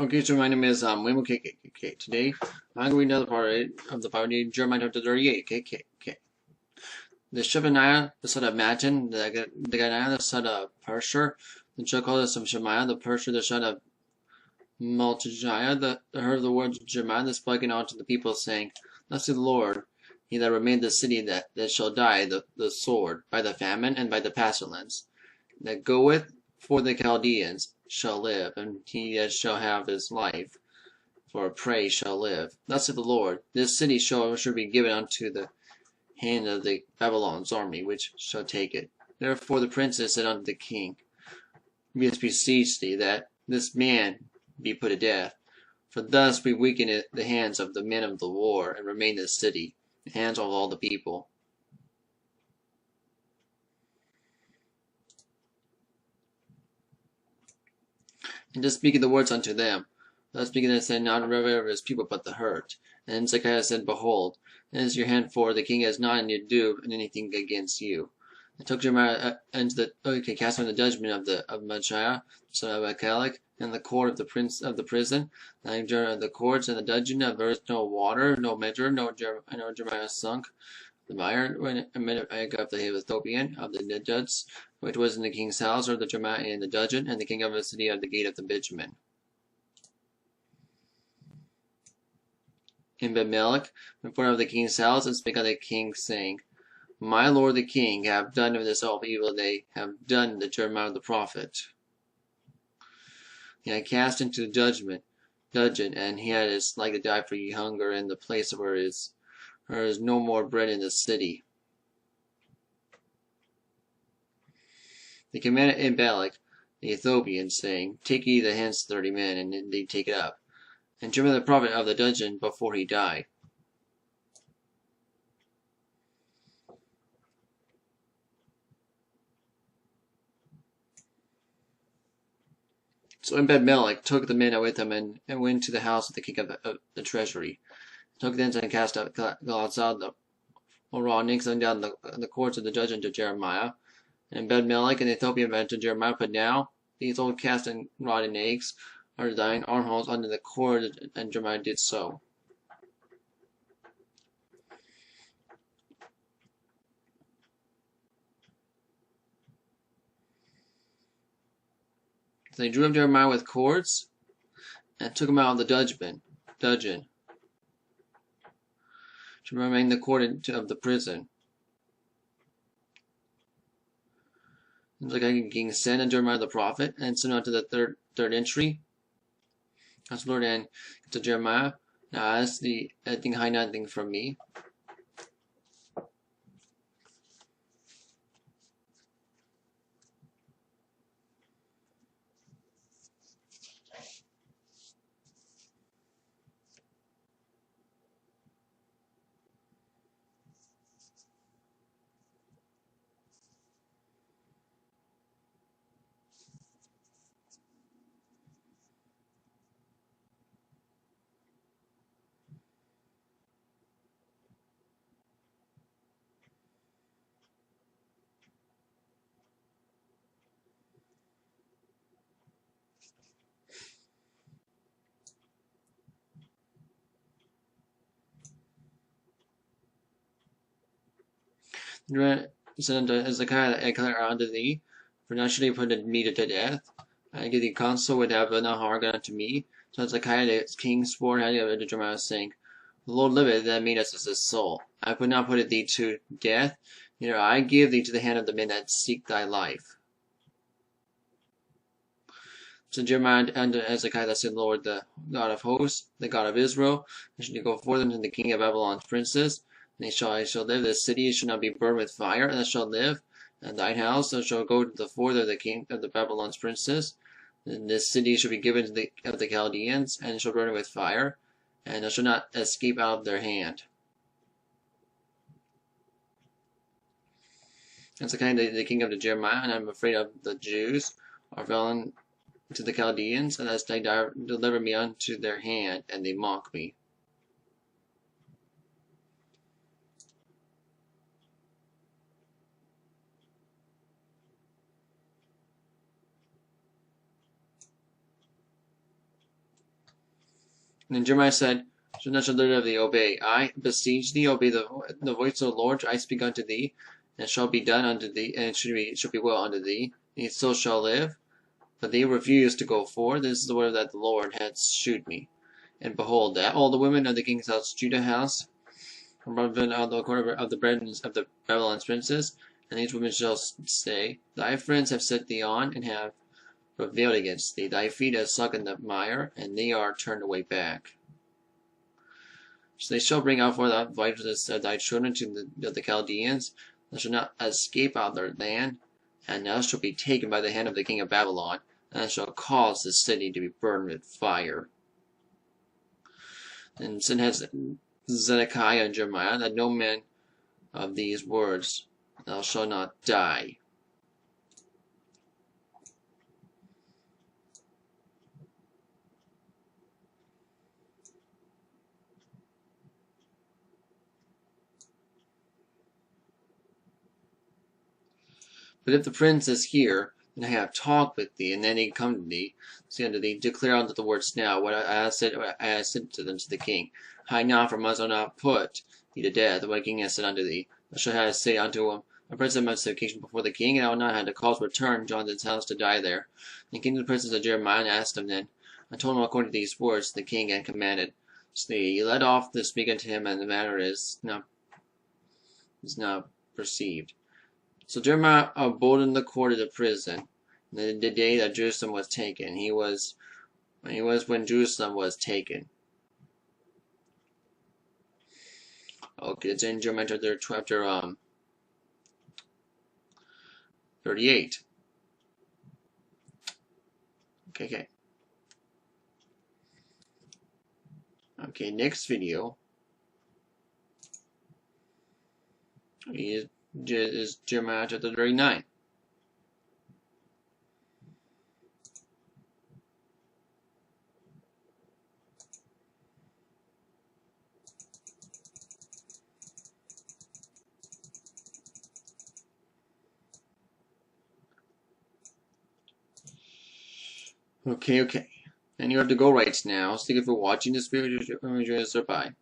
Okay, so my name is William. Okay. Today I'm going to read another part of the Bible, Jeremiah chapter 38. Okay. The Shebaniah, the son of Mattan, the Gedaliah, the son of Pershur, the Jokel, the son of Shemaiah, the Pershur, the son of Malchiah, heard the words of Jeremiah, the spoken unto the people, saying, Thus saith the Lord, he that remained the city that shall die the sword, by the famine, and by the pestilence, that goeth for the Chaldeans shall live, and he that shall have his life for a prey shall live. Thus saith the Lord, this city shall be given unto the hand of the Babylon's army, which shall take it. Therefore the princess said unto the king, We beseech thee that this man be put to death, for thus we weaken the hands of the men of the war, and remain this city, the hands of all the people. And to speak the words unto them. Thus speaking, they said, not rather his people, but the hurt. And Hezekiah said, Behold, it is your hand, for the king has not in you do anything against you. And took Jeremiah into cast him in the judgment of Malchiah, son of Achalic, in the court of the prince of the prison, the courts and the dungeon. There was no water, no measure, no Jeremiah sunk the mire when Amid of the Ethiopian of the judges, which was in the king's house, or the Jeremiah in the dungeon, and the king of the city of the gate of the Benjamin. In Bemelech, before of the king's house, and spake unto the king, saying, My lord the king have done of this all evil they have done to Jeremiah the prophet. He had cast into the dungeon, and he had is like to die for hunger in the place where there is no more bread in the city. They commanded Abimelech the Ethiopian, saying, Take ye the hence 30 men, and they take it up, and Jeremiah the prophet of the dungeon before he died. So Ebed-melech took the men with him, and went to the house of the king of the treasury. Took thence and cast out Galazad the Horonics, and down the courts of the judge unto Jeremiah. And Ebed-melech and the Ethiopian went to Jeremiah, but now these old cast and rotten eggs are thine armholes under the cord, and Jeremiah did so. So they drew up Jeremiah with cords, and took him out of the dungeon, to remain the court of the prison. And the king sent unto Jeremiah the prophet, and sent unto the third entry. As the Lord and to Jeremiah, now ask thee anything, hide nothing from me. Said unto Hezekiah, I declare unto thee, for now should he put me to death. I give thee counsel would have no harm unto me. So Hezekiah the king swore unto Jeremiah, saying, The Lord liveth that made us as his soul. I would not put thee to death, neither I give thee to the hand of the men that seek thy life. So Jeremiah unto Hezekiah, thus said the Lord, the God of hosts, the God of Israel, and should go forth unto the king of Babylon's princes, and I shall live. This city shall not be burned with fire, and thou shalt live. And thine house shall go to the fort of the king of the Babylon's princes. And this city shall be given to the Chaldeans, and shall burn with fire, and thou shalt not escape out of their hand. And so kind of the king of the Jeremiah, and I am afraid of the Jews, are fallen to the Chaldeans, and as they deliver me unto their hand, and they mock me. And then Jeremiah said, "Should not thee obey. I beseech thee, obey the voice of the Lord. I speak unto thee, and it shall be done unto thee, and it should be well unto thee. And so shall live. But they refused to go forth. This is the word that the Lord hath shewed me. And behold, that all the women of the king's house, Judah house, of the quarter of the bread of the Babylon's princes, and these women shall say, Thy friends have set thee on, and have prevailed against thee. Thy feet have sunk in the mire, and they are turned away back. So they shall bring out for the wives of thy children to the Chaldeans. Thou shalt not escape out of their land, and thou shalt be taken by the hand of the king of Babylon, and thou shalt cause the city to be burned with fire. And sin has Zedekiah and Jeremiah, that no man of these words, thou shalt not die. But if the prince is here, and I have talked with thee, and then he come to thee, say unto thee, declare unto the words now what I have said to them to the king. Hide not from us, or not put thee to death. What the king has said unto thee, thou shalt have to say unto him, I present my supplication before the king, and I will not have to cause return Jonathan's house to die there. And came to the princes of Jeremiah, and asked him then. I told him according to these words the king had commanded. So he led off to speak unto him, and the matter is not perceived. So Jeremiah abode in the court of the prison, the day that Jerusalem was taken. He was when Jerusalem was taken. Okay, it's in Jeremiah chapter 38. Okay. Okay, next video is Jeremiah chapter 39. Okay. And you have to go right now. Thank you for watching this video. Bye.